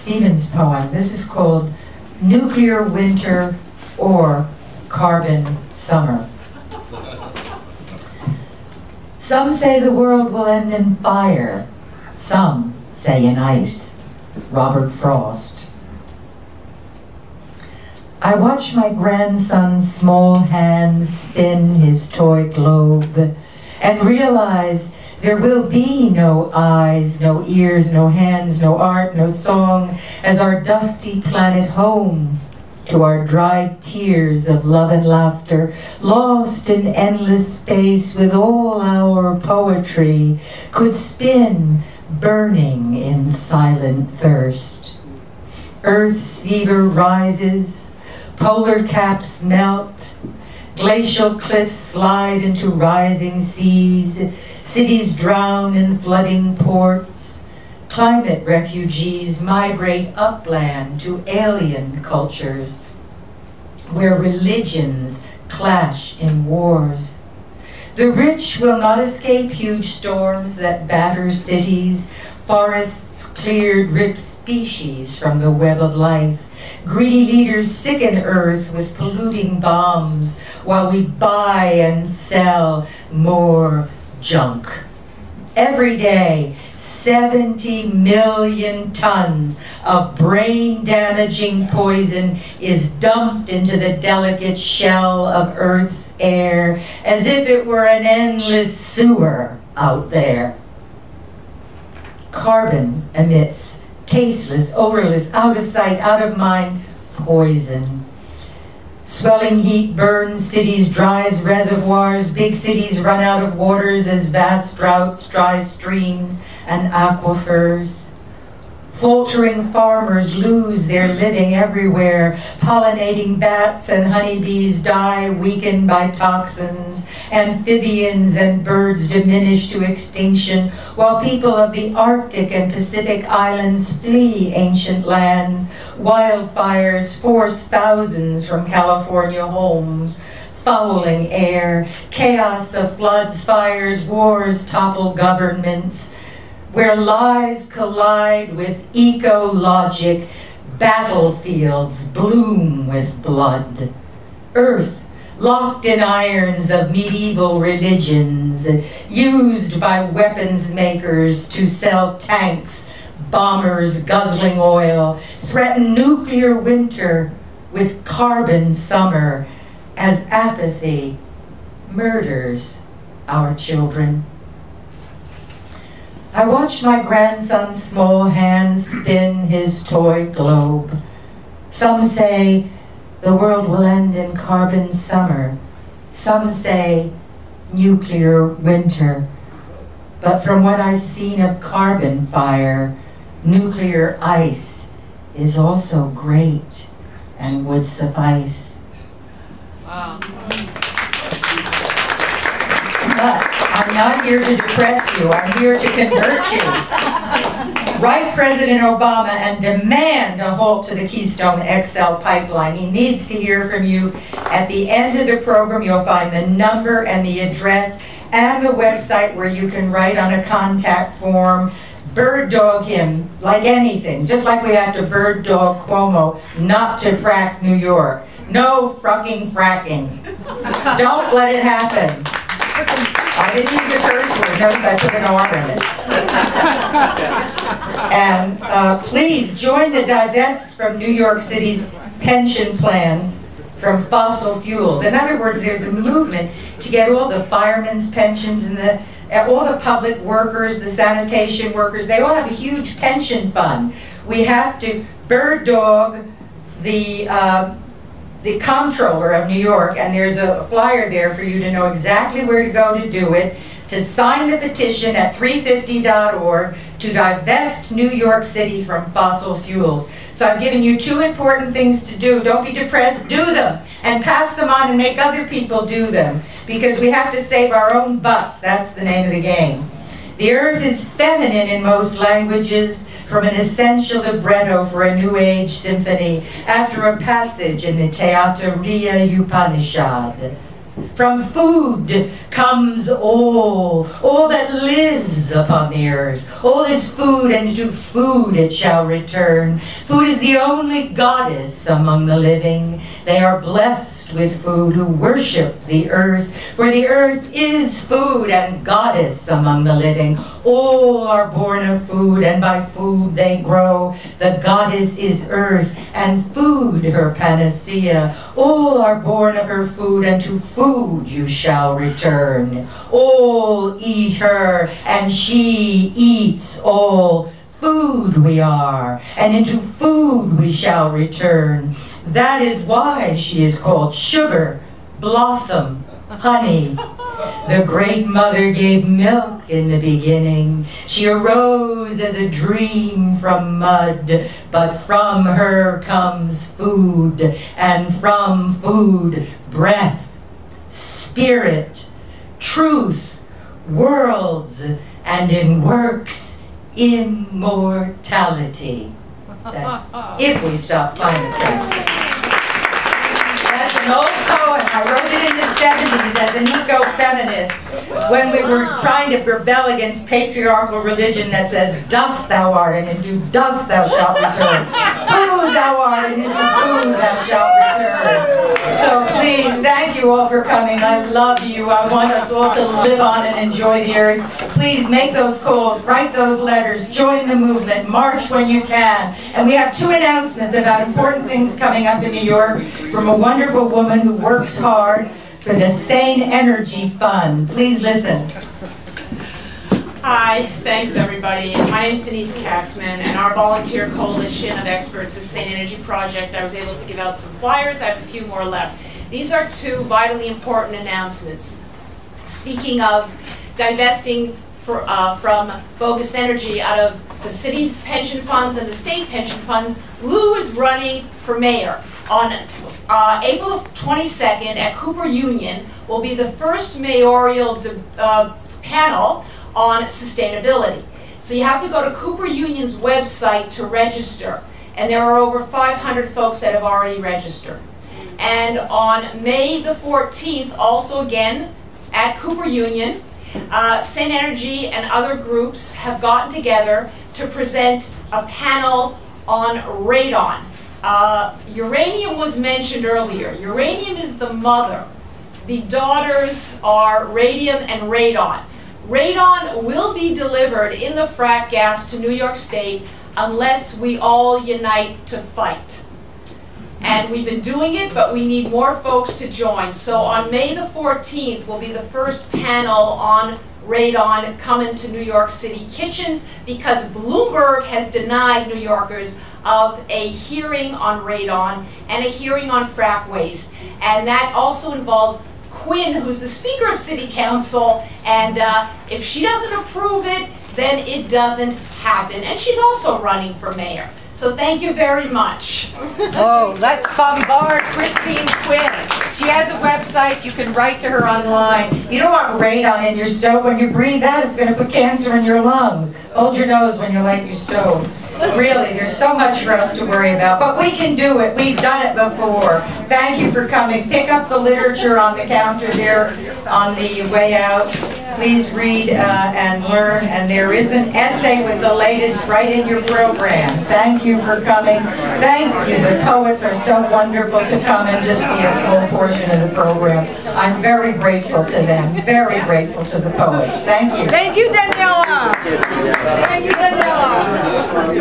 Stevens poem. This is called Nuclear Winter or Carbon Summer. Some say the world will end in fire. Some say in ice. Robert Frost. I watch my grandson's small hands spin his toy globe and realize there will be no eyes, no ears, no hands, no art, no song as our dusty planet home to our dried tears of love and laughter, lost in endless space with all our poetry, could spin, burning in silent thirst. Earth's fever rises, polar caps melt, glacial cliffs slide into rising seas, cities drown in flooding ports, climate refugees migrate upland to alien cultures where religions clash in wars. The rich will not escape huge storms that batter cities, forests cleared rip species from the web of life. Greedy leaders sicken Earth with polluting bombs while we buy and sell more junk. Every day, 70 million tons of brain-damaging poison is dumped into the delicate shell of Earth's air as if it were an endless sewer out there. Carbon emits tasteless, odorless, out of sight, out of mind poison. Swelling heat burns cities, dries reservoirs. Big cities run out of waters as vast droughts dry streams and aquifers. Faltering farmers lose their living everywhere. Pollinating bats and honeybees die, weakened by toxins. Amphibians and birds diminish to extinction, while people of the Arctic and Pacific Islands flee ancient lands. Wildfires force thousands from California homes. Fouling air, chaos of floods, fires, wars topple governments. Where lies collide with eco-logic, battlefields bloom with blood. Earth, locked in irons of medieval religions, used by weapons makers to sell tanks, bombers guzzling oil, threaten nuclear winter with carbon summer as apathy murders our children. I watch my grandson's small hands spin his toy globe. Some say the world will end in carbon summer. Some say nuclear winter. But from what I've seen of carbon fire, nuclear ice is also great and would suffice. Wow. But I'm not here to depress you, I'm here to convert you. Write President Obama and demand a halt to the Keystone XL pipeline. He needs to hear from you. At the end of the program, you'll find the number and the address and the website where you can write on a contact form. Bird dog him like anything, just like we have to bird dog Cuomo not to frack New York. No fucking fracking. Don't let it happen. I didn't use a curse word, notice I put an R in it. And please join the divest from New York City's pension plans from fossil fuels. In other words, there's a movement to get all the firemen's pensions and all the public workers, the sanitation workers, they all have a huge pension fund. We have to bird dog the comptroller of New York, and there's a flyer there for you to know exactly where to go to do it, to sign the petition at 350.org to divest New York City from fossil fuels. So I've given you two important things to do. Don't be depressed, do them, and pass them on and make other people do them, because we have to save our own butts. That's the name of the game. The earth is feminine in most languages, from an essential libretto for a New Age symphony after a passage in the Taittiriya Upanishad. From food comes all that lives upon the earth. All is food, and to food it shall return. Food is the only goddess among the living. They are blessed with food who worship the earth, for the earth is food and goddess among the living. All are born of food, and by food they grow. The goddess is earth, and food her panacea. All are born of her food, and to food you shall return. All eat her, and she eats all. Food we are, and into food we shall return. That is why she is called sugar, blossom, honey. The great mother gave milk in the beginning. She arose as a dream from mud, but from her comes food, and from food breath, spirit, truth, worlds, and in works immortality. That's if we stop climate crisis. That's an old poem. I wrote it in the 70s as an eco-feminist when we were trying to rebel against patriarchal religion that says, dust thou art, and into dust thou shalt return. Food thou art, and into food thou shalt return. So please, thank you all for coming. I love you. I want us all to live on and enjoy the earth. Please make those calls, write those letters, join the movement, march when you can. And we have 2 announcements about important things coming up in New York from a wonderful woman who works hard for the Sane Energy Fund. Please listen. Hi, thanks everybody. My name is Denise Katzman, and our volunteer coalition of experts is Sane Energy Project. I was able to give out some flyers. I have a few more left. These are 2 vitally important announcements. Speaking of divesting from bogus energy out of the city's pension funds and the state pension funds, Lou is running for mayor. On April 22nd at Cooper Union will be the first mayoral panel on sustainability. So you have to go to Cooper Union's website to register, and there are over 500 folks that have already registered. And on May the 14th, also again at Cooper Union, Sane Energy and other groups have gotten together to present a panel on radon. Uranium was mentioned earlier. Uranium is the mother. The daughters are radium and radon. Radon will be delivered in the frack gas to New York State unless we all unite to fight. And we've been doing it, but we need more folks to join. So on May the 14th will be the first panel on radon coming to New York City kitchens, because Bloomberg has denied New Yorkers of a hearing on radon and a hearing on frack waste. And that also involves Quinn, who's the Speaker of City Council, and if she doesn't approve it, then it doesn't happen. And she's also running for mayor. So thank you very much. Oh, let's bombard Christine Quinn. She has a website. You can write to her online. You don't want radon in your stove. When you breathe that, it's going to put cancer in your lungs. Hold your nose when you light your stove. Really, there's so much for us to worry about. But we can do it. We've done it before. Thank you for coming. Pick up the literature on the counter there on the way out. Please read and learn. And there is an essay with the latest right in your program. Thank you for coming. Thank you. The poets are so wonderful to come and just be a small portion of the program. I'm very grateful to them. Very grateful to the poets. Thank you. Thank you, Daniela. Thank you, Daniela.